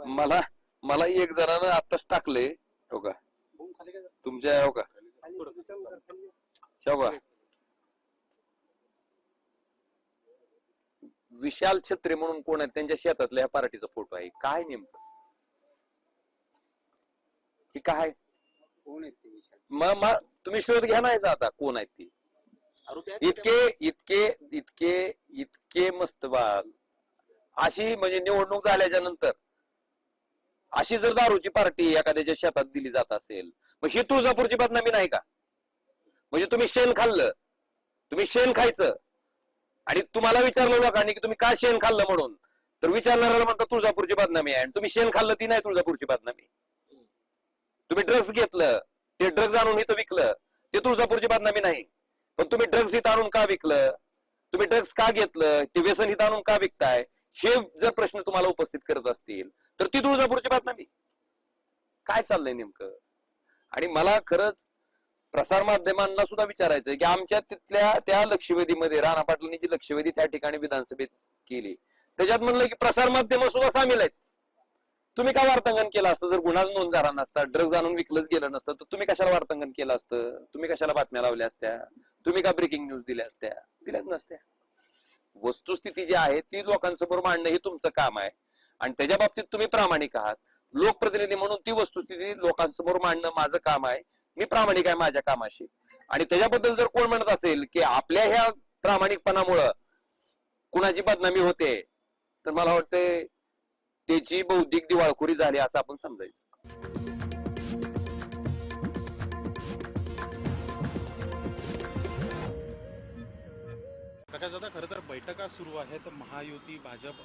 मला मला एक जणानं आताच टाकले हो का तुमच्या हो का हो का विशाल छत्रे म्हणून कोण आहे त्यांच्या शेतातल्या ह्या पार्टीचा फोटो आहे काय नेमकं की काय कोण आहेत ते विशाल? मग तुम्ही शोध घ्या नाही आता कोण आहेत ती इतके इतके इतके इतके मस्त बाल अशी म्हणजे निवडणूक झाल्याच्या नंतर अशी जर दारूची पार्टी एखाद्याच्या शेतात दिली जात असेल मग ही तुळजापूरची बदनामी नाही का म्हणजे तुम्ही शेण खाल्लं तुम्ही शेण खायचं आणि तुम्हाला विचारलं लोकांनी की तुम्ही का शेण खाल्लं म्हणून तर विचारणाऱ्याला म्हणतात तुळजापूरची बदनामी आहे आणि तुम्ही शेण खाल्लं ती नाही तुळजापूरची बदनामी तुम्ही ड्रग्ज घेतलं ते ड्रग्ज आणून इथं विकलं ते तुळजापूरची बदनामी नाही पण तुम्ही ड्रग्ज इथं आणून का विकलं तुम्ही ड्रग्ज का घेतलं ते व्यसन इथं आणून का विकताय हे जर प्रश्न तुम्हाला उपस्थित करत असतील तर ती तुळजापूरची बातमी काय चाललंय नेमकं आणि मला खरंच प्रसार माध्यमांना सुद्धा विचारायचंय की आमच्या तिथल्या त्या लक्षवेधीमध्ये राणा पाटलांनी जी लक्षवेधी त्या ठिकाणी विधानसभेत केली त्याच्यात म्हणलं की प्रसार माध्यम सुद्धा सामील आहेत तुम्ही का वार्तांकन केलं असतं जर गुन्हाच नोंद झाला नसता ड्रग्ज आणून विकलंच गेलं नसतं तर तुम्ही कशाला वार्तांकन केलं असतं तुम्ही कशाला बातम्या लावल्या असत्या तुम्ही का ब्रेकिंग न्यूज दिल्या असत्या दिल्याच नसत्या वस्तुस्थिती जी आहे ती लोकांसमोर मांडणं हे तुमचं काम आहे आणि त्याच्या बाबतीत तुम्ही प्रामाणिक आहात लोकप्रतिनिधी म्हणून ती वस्तुस्थिती लोकांसमोर मांडणं माझं काम आहे मी प्रामाणिक आहे माझ्या कामाशी आणि त्याच्याबद्दल जर कोण म्हणत असेल की आपल्या ह्या प्रामाणिकपणामुळं कुणाची बदनामी होते तर मला वाटतंय त्याची बौद्धिक दिवाळखोरी झाली असं आपण समजायचं प्रकाश दादा खरं तर बैठका सुरू आहेत महायुती भाजप